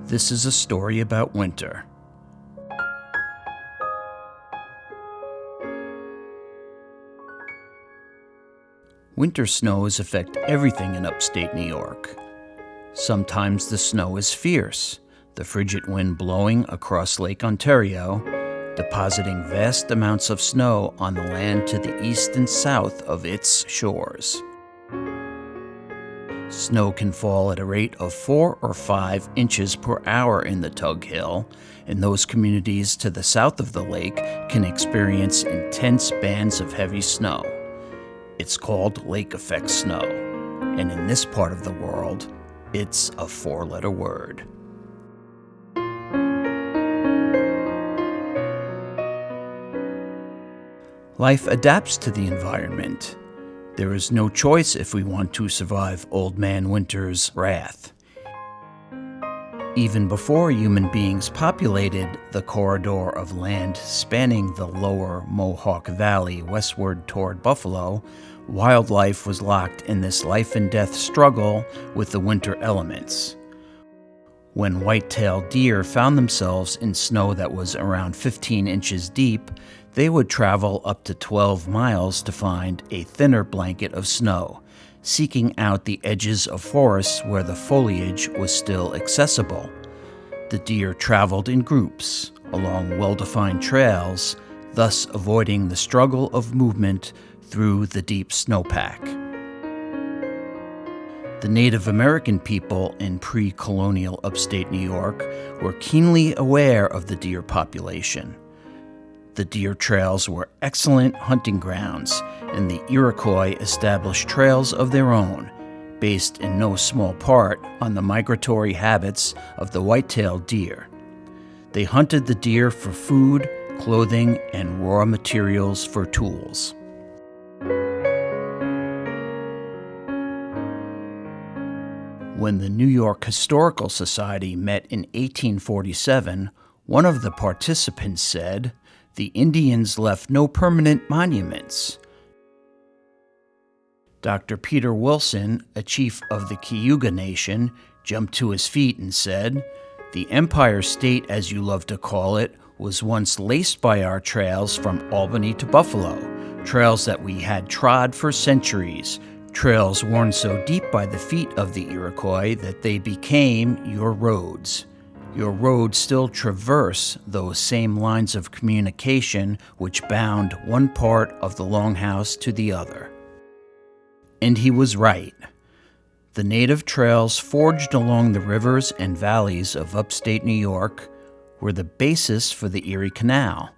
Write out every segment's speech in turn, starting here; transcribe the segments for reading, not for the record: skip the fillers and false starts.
This is a story about winter. Winter snows affect everything in upstate New York. Sometimes the snow is fierce, the frigid wind blowing across Lake Ontario, depositing vast amounts of snow on the land to the east and south of its shores. Snow can fall at a rate of 4 or 5 inches per hour in the Tug Hill, and those communities to the south of the lake can experience intense bands of heavy snow. It's called lake effect snow, and in this part of the world, it's a 4-letter word. Life adapts to the environment. There is no choice if we want to survive Old Man Winter's wrath. Even before human beings populated the corridor of land spanning the lower Mohawk Valley westward toward Buffalo, wildlife was locked in this life-and-death struggle with the winter elements. When white-tailed deer found themselves in snow that was around 15 inches deep, they would travel up to 12 miles to find a thinner blanket of snow, seeking out the edges of forests where the foliage was still accessible. The deer traveled in groups, along well-defined trails, thus avoiding the struggle of movement through the deep snowpack. The Native American people in pre-colonial upstate New York were keenly aware of the deer population. The deer trails were excellent hunting grounds, and the Iroquois established trails of their own, based in no small part on the migratory habits of the white-tailed deer. They hunted the deer for food, clothing, and raw materials for tools. When the New York Historical Society met in 1847, one of the participants said, "The Indians left no permanent monuments." Dr. Peter Wilson, a chief of the Cayuga Nation, jumped to his feet and said, "The Empire State, as you love to call it, was once laced by our trails from Albany to Buffalo, trails that we had trod for centuries, trails worn so deep by the feet of the Iroquois that they became your roads. Your roads still traverse those same lines of communication which bound one part of the Longhouse to the other." And he was right. The native trails forged along the rivers and valleys of upstate New York were the basis for the Erie Canal,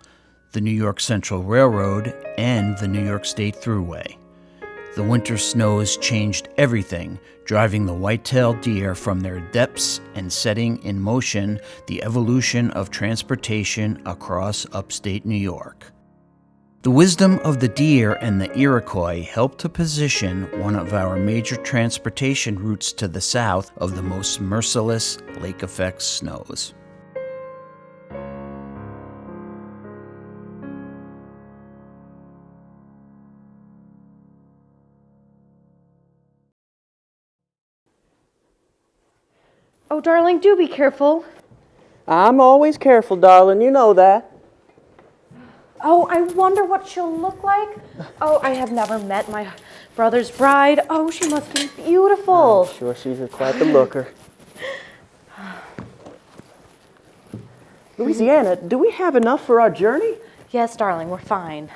the New York Central Railroad, and the New York State Thruway. The winter snows changed everything, driving the white-tailed deer from their depths and setting in motion the evolution of transportation across upstate New York. The wisdom of the deer and the Iroquois helped to position one of our major transportation routes to the south of the most merciless lake effect snows. Oh, darling, do be careful. I'm always careful, darling. You know that. Oh, I wonder what she'll look like. Oh, I have never met my brother's bride. Oh, she must be beautiful. I'm sure she's quite the looker. Louisiana, do we have enough for our journey? Yes, darling, we're fine.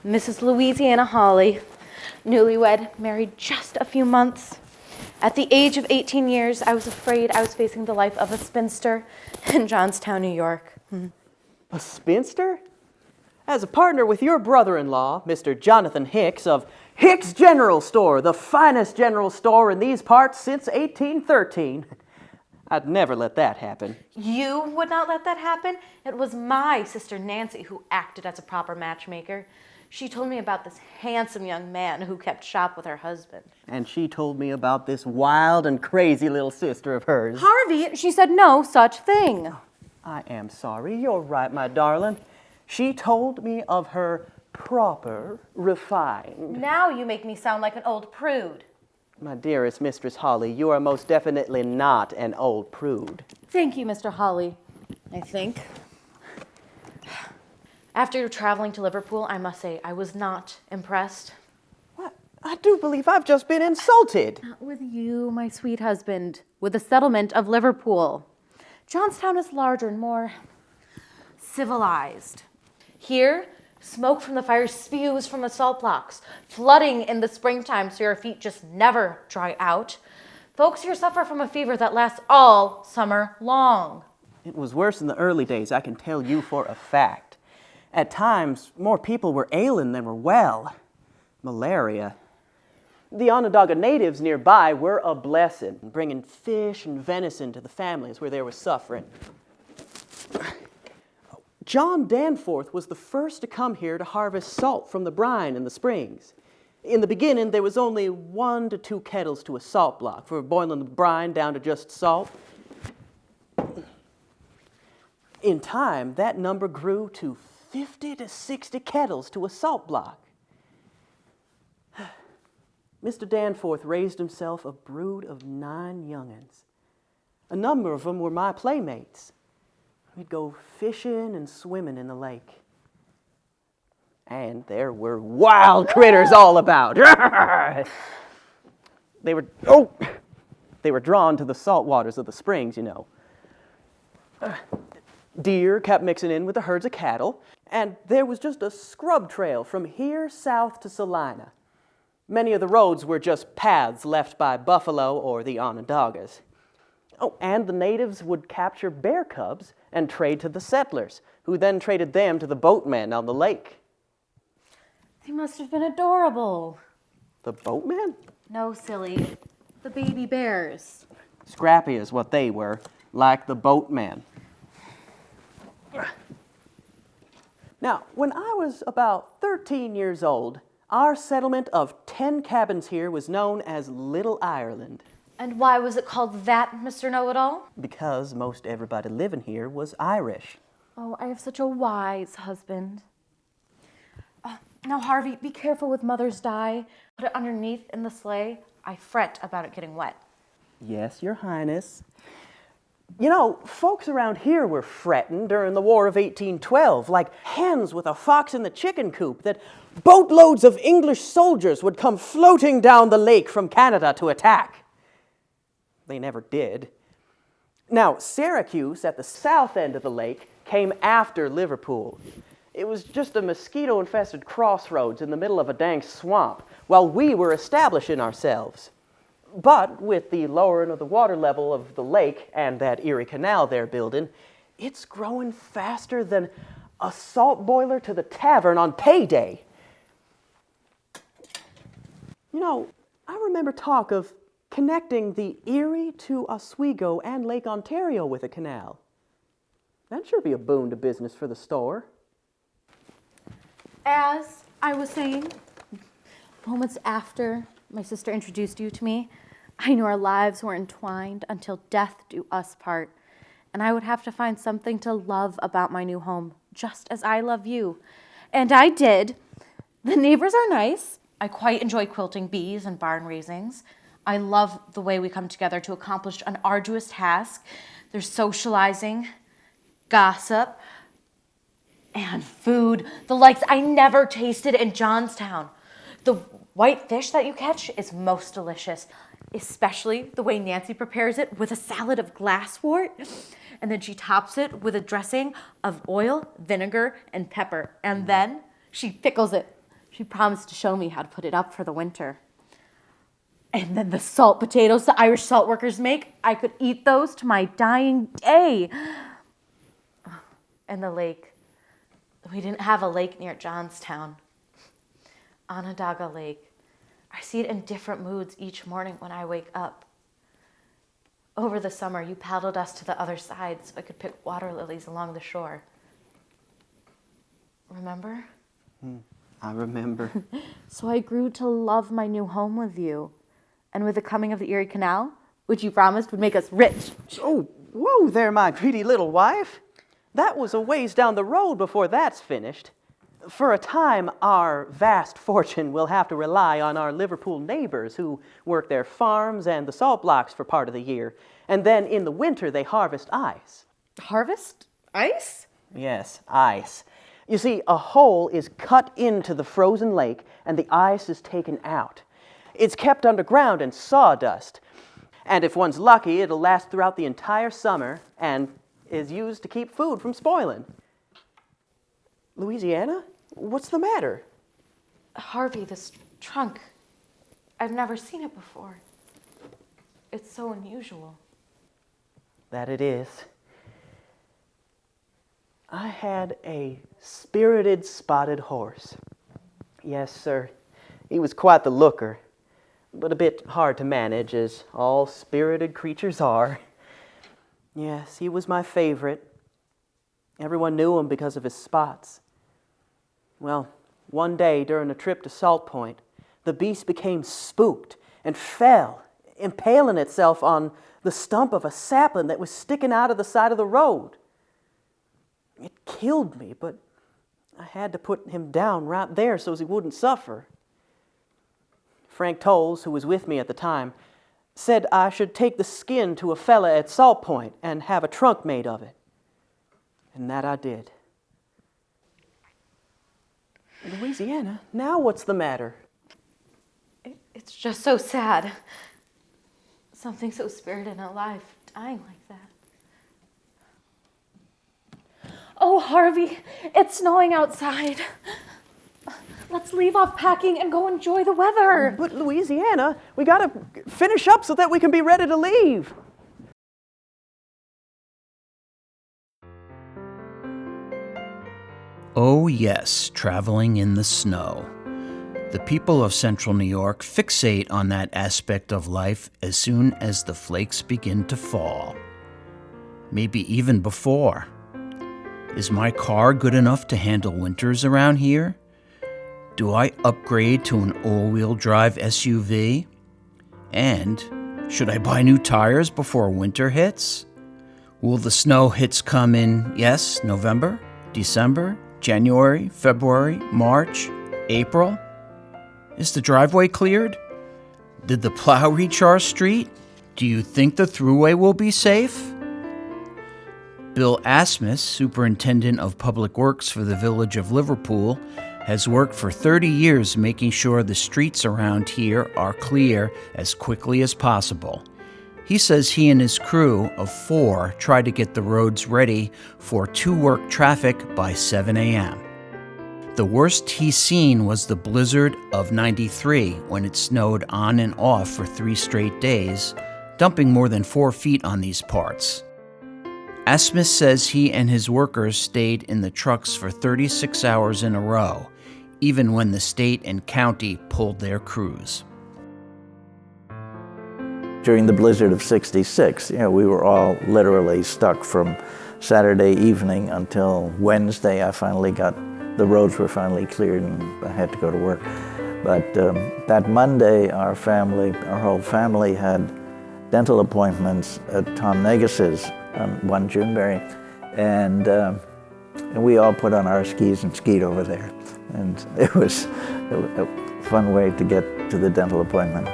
Mrs. Louisiana Hawley, newlywed, married just a few months. At the age of 18 years, I was afraid I was facing the life of a spinster in Johnstown, New York. A spinster? As a partner with your brother-in-law, Mr. Jonathan Hicks of Hicks General Store, the finest general store in these parts since 1813. I'd never let that happen. You would not let that happen? It was my sister Nancy who acted as a proper matchmaker. She told me about this handsome young man who kept shop with her husband. And she told me about this wild and crazy little sister of hers. Harvey, she said no such thing. I am sorry. You're right, my darling. She told me of her proper, refined. Now you make me sound like an old prude. My dearest Mistress Hawley, you are most definitely not an old prude. Thank you, Mr. Hawley, I think. After traveling to Liverpool, I must say I was not impressed. What? I do believe I've just been insulted. Not with you, my sweet husband, with the settlement of Liverpool. Johnstown is larger and more civilized. Here, smoke from the fire spews from the salt blocks, flooding in the springtime so your feet just never dry out. Folks here suffer from a fever that lasts all summer long. It was worse in the early days, I can tell you for a fact. At times, more people were ailing than were well. Malaria. The Onondaga natives nearby were a blessing, bringing fish and venison to the families where there was suffering. John Danforth was the first to come here to harvest salt from the brine in the springs. In the beginning, there was only 1 to 2 kettles to a salt block for boiling the brine down to just salt. In time, that number grew to 50 to 60 kettles to a salt block. Mr. Danforth raised himself a brood of 9 young'uns. A number of them were my playmates. We'd go fishing and swimming in the lake. And there were wild critters all about. They were drawn to the salt waters of the springs, you know. Deer kept mixing in with the herds of cattle, and there was just a scrub trail from here south to Salina. Many of the roads were just paths left by buffalo or the Onondagas. Oh, and the natives would capture bear cubs and trade to the settlers, who then traded them to the boatmen on the lake. They must have been adorable. The boatmen? No, silly. The baby bears. Scrappy is what they were, like the boatmen. Now, when I was about 13 years old, our settlement of 10 cabins here was known as Little Ireland. And why was it called that, Mr. Know-It-All? Because most everybody living here was Irish. Oh, I have such a wise husband. Now, Harvey, be careful with Mother's dye. Put it underneath in the sleigh. I fret about it getting wet. Yes, Your Highness. You know, folks around here were fretting during the War of 1812, like hens with a fox in the chicken coop, that boatloads of English soldiers would come floating down the lake from Canada to attack. They never did. Now, Syracuse, at the south end of the lake, came after Liverpool. It was just a mosquito-infested crossroads in the middle of a dank swamp, while we were establishing ourselves. But with the lowering of the water level of the lake and that Erie Canal they're building, it's growing faster than a salt boiler to the tavern on payday. You know, I remember talk of connecting the Erie to Oswego and Lake Ontario with a canal. That'd sure be a boon to business for the store. As I was saying, moments after my sister introduced you to me, I knew our lives were entwined until death do us part, and I would have to find something to love about my new home, just as I love you. And I did. The neighbors are nice. I quite enjoy quilting bees and barn raisings. I love the way we come together to accomplish an arduous task. There's socializing, gossip, and food, the likes I never tasted in Johnstown. The white fish that you catch is most delicious, especially the way Nancy prepares it with a salad of glasswort, and then she tops it with a dressing of oil, vinegar, and pepper, and then she pickles it. She promised to show me how to put it up for the winter. And then the salt potatoes the Irish salt workers make, I could eat those to my dying day. And the lake. We didn't have a lake near Johnstown. Onondaga Lake. I see it in different moods each morning when I wake up. Over the summer, you paddled us to the other side so I could pick water lilies along the shore. Remember? I remember. So I grew to love my new home with you. And with the coming of the Erie Canal, which you promised would make us rich. Oh, whoa there, my greedy little wife. That was a ways down the road before that's finished. For a time, our vast fortune will have to rely on our Liverpool neighbors who work their farms and the salt blocks for part of the year. And then in the winter, they harvest ice. Harvest ice? Yes, ice. You see, a hole is cut into the frozen lake and the ice is taken out. It's kept underground in sawdust. And if one's lucky, it'll last throughout the entire summer and is used to keep food from spoiling. Louisiana? What's the matter? Harvey, this trunk. I've never seen it before. It's so unusual. That it is. I had a spirited spotted horse. Yes, sir. He was quite the looker, but a bit hard to manage, as all spirited creatures are. Yes, he was my favorite. Everyone knew him because of his spots. Well, one day during a trip to Salt Point, the beast became spooked and fell, impaling itself on the stump of a sapling that was sticking out of the side of the road. It killed me, but I had to put him down right there so he wouldn't suffer. Frank Tolles, who was with me at the time, said I should take the skin to a fella at Salt Point and have a trunk made of it. And that I did. Louisiana, now what's the matter? It's just so sad. Something so spirited and alive dying like that. Oh, Harvey, it's snowing outside. Let's leave off packing and go enjoy the weather. But Louisiana, we gotta finish up so that we can be ready to leave. Oh, yes, traveling in the snow. The people of central New York fixate on that aspect of life as soon as the flakes begin to fall. Maybe even before. Is my car good enough to handle winters around here? Do I upgrade to an all-wheel drive SUV? And should I buy new tires before winter hits? Will the snow hits come in, yes, November, December, January, February, March, April? Is the driveway cleared? Did the plow reach our street? Do you think the thruway will be safe? Bill Asmus, Superintendent of Public Works for the Village of Liverpool, has worked for 30 years making sure the streets around here are clear as quickly as possible. He says he and his crew of 4 try to get the roads ready for to-work traffic by 7 a.m. The worst he's seen was the blizzard of '93 when it snowed on and off for 3 straight days, dumping more than 4 feet on these parts. Asmus says he and his workers stayed in the trucks for 36 hours in a row, even when the state and county pulled their crews. During the blizzard of '66, we were all literally stuck from Saturday evening until Wednesday. The roads were finally cleared and I had to go to work. But that Monday, our whole family had dental appointments at Tom Negus's on 1 Juneberry. And we all put on our skis and skied over there. And it was a fun way to get to the dental appointment.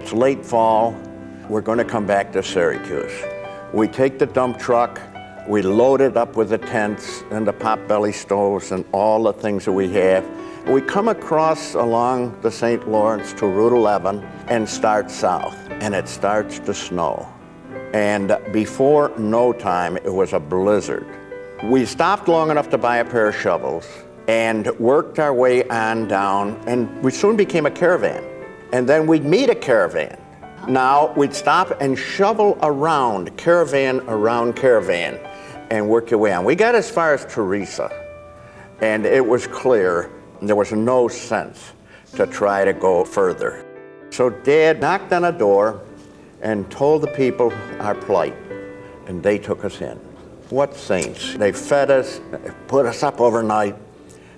It's late fall. We're going to come back to Syracuse. We take the dump truck, we load it up with the tents and the potbelly stoves and all the things that we have. And we come across along the St. Lawrence to Route 11 and start south, and it starts to snow. And before no time, it was a blizzard. We stopped long enough to buy a pair of shovels and worked our way on down, and we soon became a caravan. And then we'd meet a caravan. Now we'd stop and shovel around caravan, and work your way on. We got as far as Teresa, and it was clear there was no sense to try to go further. So Dad knocked on a door and told the people our plight, and they took us in. What saints. They fed us, put us up overnight,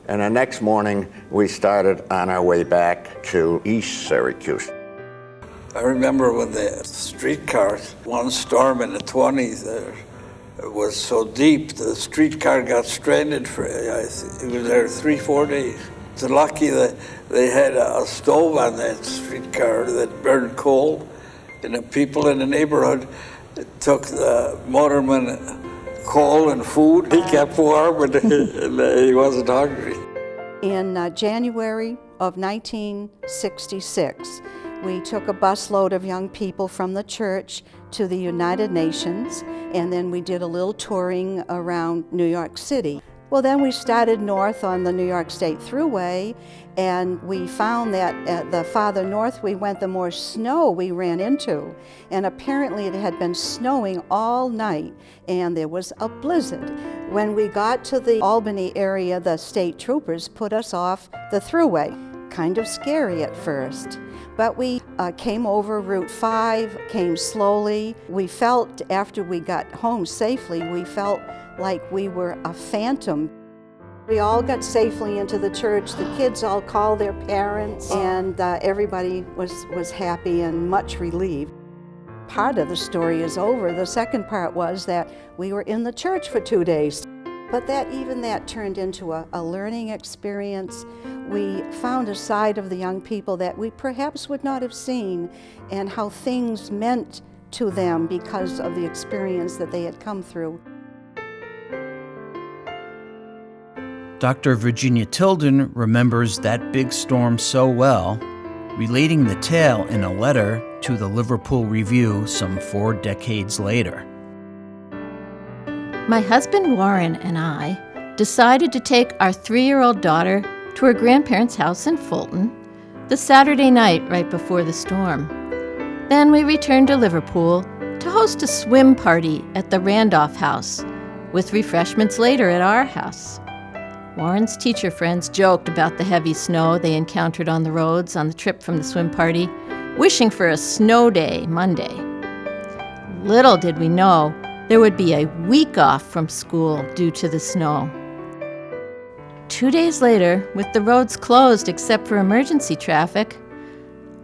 and the next morning we started on our way back to East Syracuse. I remember when the streetcars, one storm in the 20s, was so deep, the streetcar got stranded for, it was there 3-4 days. It's lucky that they had a stove on that streetcar that burned coal, and the people in the neighborhood took the motorman coal and food. He kept warm and he wasn't hungry. In January of 1966, we took a busload of young people from the church to the United Nations, and then we did a little touring around New York City. Well, then we started north on the New York State Thruway, and we found that the farther north we went, the more snow we ran into. And apparently it had been snowing all night, and there was a blizzard. When we got to the Albany area, the state troopers put us off the Thruway. Kind of scary at first. But we came over Route 5, came slowly. We felt, after we got home safely, we felt like we were a phantom. We all got safely into the church. The kids all called their parents, and everybody was happy and much relieved. Part of the story is over. The second part was that we were in the church for 2 days. But even that turned into a learning experience. We found a side of the young people that we perhaps would not have seen, and how things meant to them because of the experience that they had come through. Dr. Virginia Tilden remembers that big storm so well, relating the tale in a letter to the Liverpool Review some 4 decades later. My husband Warren and I decided to take our 3-year-old daughter to her grandparents' house in Fulton the Saturday night right before the storm. Then we returned to Liverpool to host a swim party at the Randolph House, with refreshments later at our house. Warren's teacher friends joked about the heavy snow they encountered on the roads on the trip from the swim party, wishing for a snow day Monday. Little did we know there would be a week off from school due to the snow. 2 days later, with the roads closed except for emergency traffic,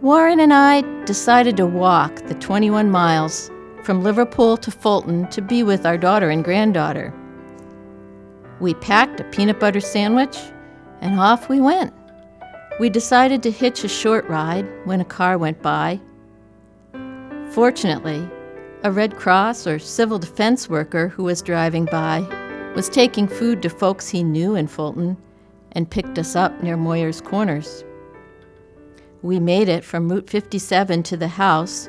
Warren and I decided to walk the 21 miles from Liverpool to Fulton to be with our daughter and granddaughter. We packed a peanut butter sandwich, and off we went. We decided to hitch a short ride when a car went by. Fortunately, a Red Cross or civil defense worker who was driving by was taking food to folks he knew in Fulton and picked us up near Moyer's Corners. We made it from Route 57 to the house,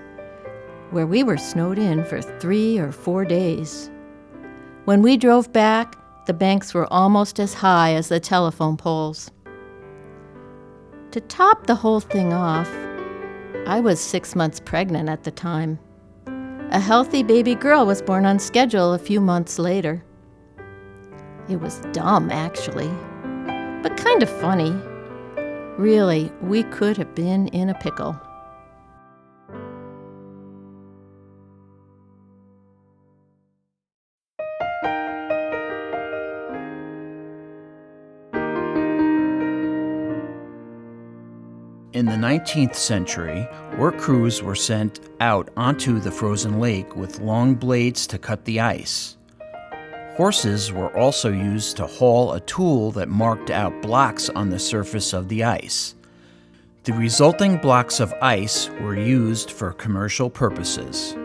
where we were snowed in for 3 or 4 days. When we drove back, the banks were almost as high as the telephone poles. To top the whole thing off, I was 6 months pregnant at the time. A healthy baby girl was born on schedule a few months later. It was dumb, actually, but kind of funny. Really, we could have been in a pickle. In the 19th century, work crews were sent out onto the frozen lake with long blades to cut the ice. Horses were also used to haul a tool that marked out blocks on the surface of the ice. The resulting blocks of ice were used for commercial purposes.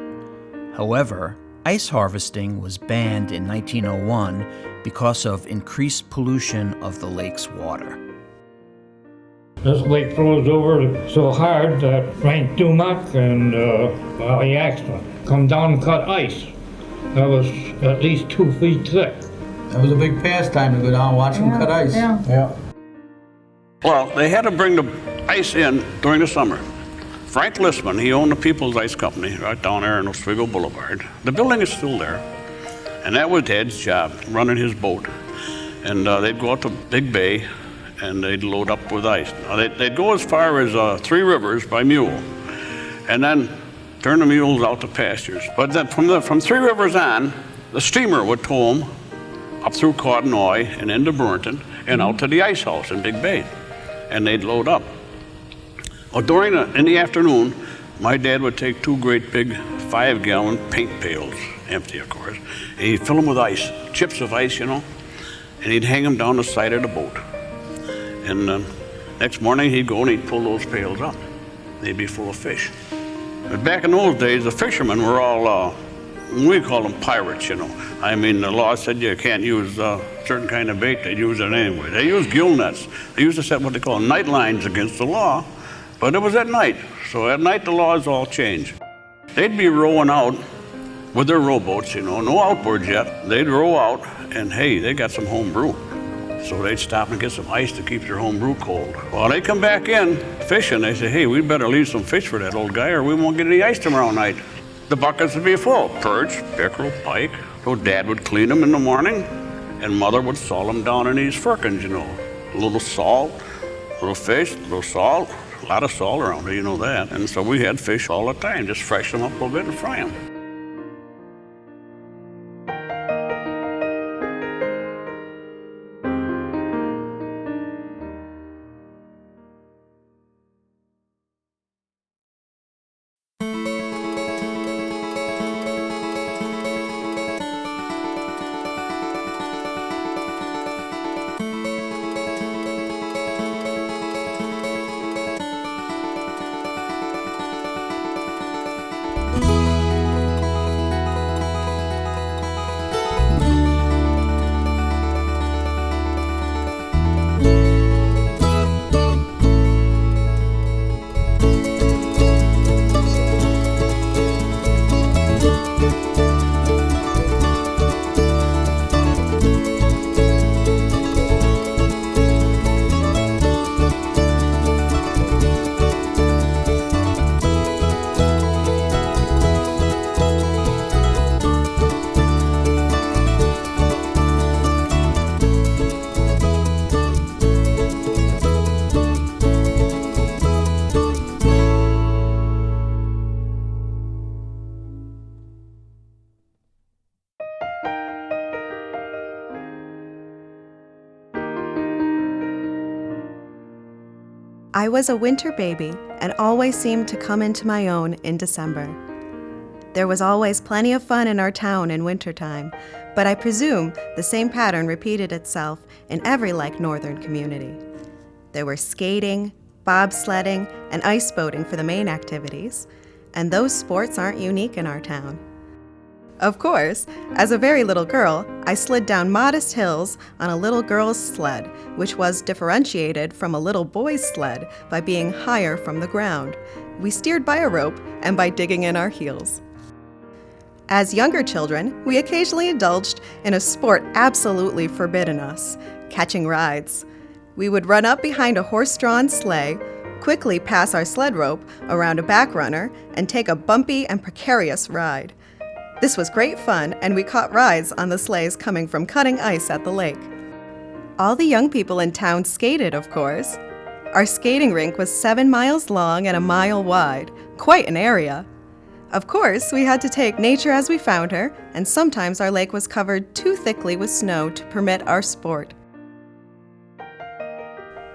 However, ice harvesting was banned in 1901 because of increased pollution of the lake's water. This lake froze over so hard that Frank Dumack and he asked him, come down and cut ice. That was at least 2 feet thick. That was a big pastime to go down and watch them cut ice. Yeah. Well, they had to bring the ice in during the summer. Frank Lissman, he owned the People's Ice Company right down there on Oswego Boulevard. The building is still there. And that was Dad's job, running his boat. And they'd go out to Big Bay and they'd load up with ice. Now, they'd go as far as 3 Rivers by mule, and then turn the mules out to pastures. But then from 3 Rivers on, the steamer would tow them up through Cottonoy and into Burton and out to the ice house in Big Bay, and they'd load up. Well, in the afternoon, My dad would take 2 great big 5-gallon paint pails, empty of course, and he'd fill them with ice, chips of ice, and he'd hang them down the side of the boat. And next morning he'd go and he'd pull those pails up. They'd be full of fish. But back in those days, the fishermen were all, we call them pirates, I mean, the law said you can't use certain kind of bait. They'd use it anyway. They used gill nets. They used to set what they call night lines against the law, but it was at night. So at night, the laws all changed. They'd be rowing out with their rowboats, no outboard yet. They'd row out, and hey, they got some home brew. So they'd stop and get some ice to keep their home brew cold. Well, they come back in fishing. They say, hey, we better leave some fish for that old guy or we won't get any ice tomorrow night. The buckets would be full. Perch, pickerel, pike. So Dad would clean them in the morning, and Mother would salt them down in these firkins, A little salt, a little fish, a little salt, a lot of salt around here, that. And so we had fish all the time, just fresh them up a little bit and fry them. I was a winter baby and always seemed to come into my own in December. There was always plenty of fun in our town in wintertime, but I presume the same pattern repeated itself in every northern community. There were skating, bobsledding, and ice boating for the main activities, and those sports aren't unique in our town. Of course, as a very little girl, I slid down modest hills on a little girl's sled, which was differentiated from a little boy's sled by being higher from the ground. We steered by a rope and by digging in our heels. As younger children, we occasionally indulged in a sport absolutely forbidden us, catching rides. We would run up behind a horse-drawn sleigh, quickly pass our sled rope around a back runner, and take a bumpy and precarious ride. This was great fun, and we caught rides on the sleighs coming from cutting ice at the lake. All the young people in town skated, of course. Our skating rink was 7 miles long and a mile wide, quite an area. Of course, we had to take nature as we found her, and sometimes our lake was covered too thickly with snow to permit our sport.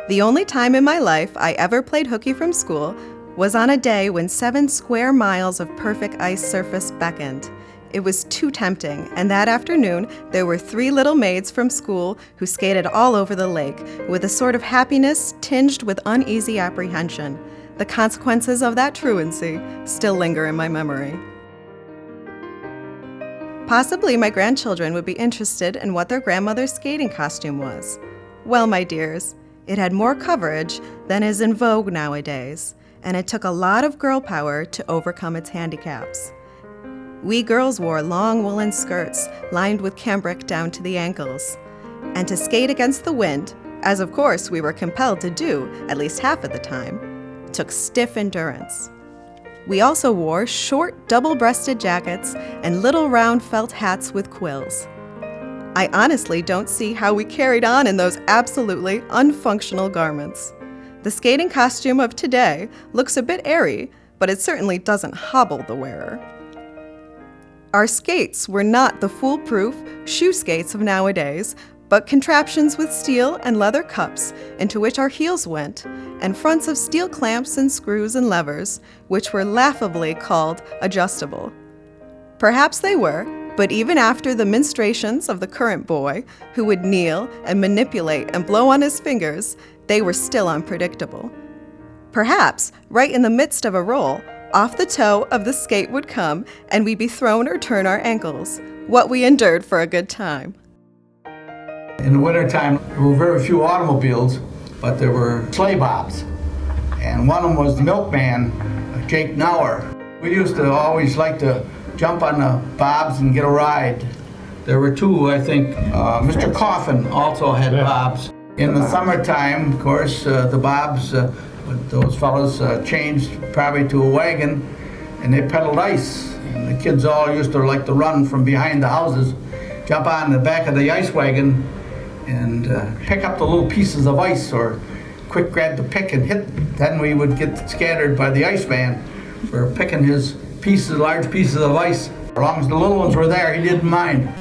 The only time in my life I ever played hooky from school was on a day when 7 square miles of perfect ice surface beckoned. It was too tempting, and that afternoon there were 3 little maids from school who skated all over the lake with a sort of happiness tinged with uneasy apprehension. The consequences of that truancy still linger in my memory. Possibly my grandchildren would be interested in what their grandmother's skating costume was. Well, my dears, it had more coverage than is in vogue nowadays, and it took a lot of girl power to overcome its handicaps. We girls wore long woolen skirts lined with cambric down to the ankles. And to skate against the wind, as of course we were compelled to do at least half of the time, took stiff endurance. We also wore short double-breasted jackets and little round felt hats with quills. I honestly don't see how we carried on in those absolutely unfunctional garments. The skating costume of today looks a bit airy, but it certainly doesn't hobble the wearer. Our skates were not the foolproof shoe skates of nowadays, but contraptions with steel and leather cups into which our heels went, and fronts of steel clamps and screws and levers, which were laughably called adjustable. Perhaps they were, but even after the ministrations of the current boy, who would kneel and manipulate and blow on his fingers, they were still unpredictable. Perhaps, right in the midst of a roll, off the toe of the skate would come, and we'd be thrown or turn our ankles, what we endured for a good time. In the wintertime, there were very few automobiles, but there were sleigh bobs. And one of them was the milkman, Jake Nauer. We used to always like to jump on the bobs and get a ride. There were two, I think. Mr. Coffin also had bobs. In the summertime, of course, the bobs, those fellows changed probably to a wagon, and they peddled ice. And the kids all used to like to run from behind the houses, jump on the back of the ice wagon, and pick up the little pieces of ice, or quick grab the pick and hit. Then we would get scattered by the iceman for picking his pieces, large pieces of ice. As long as the little ones were there, he didn't mind.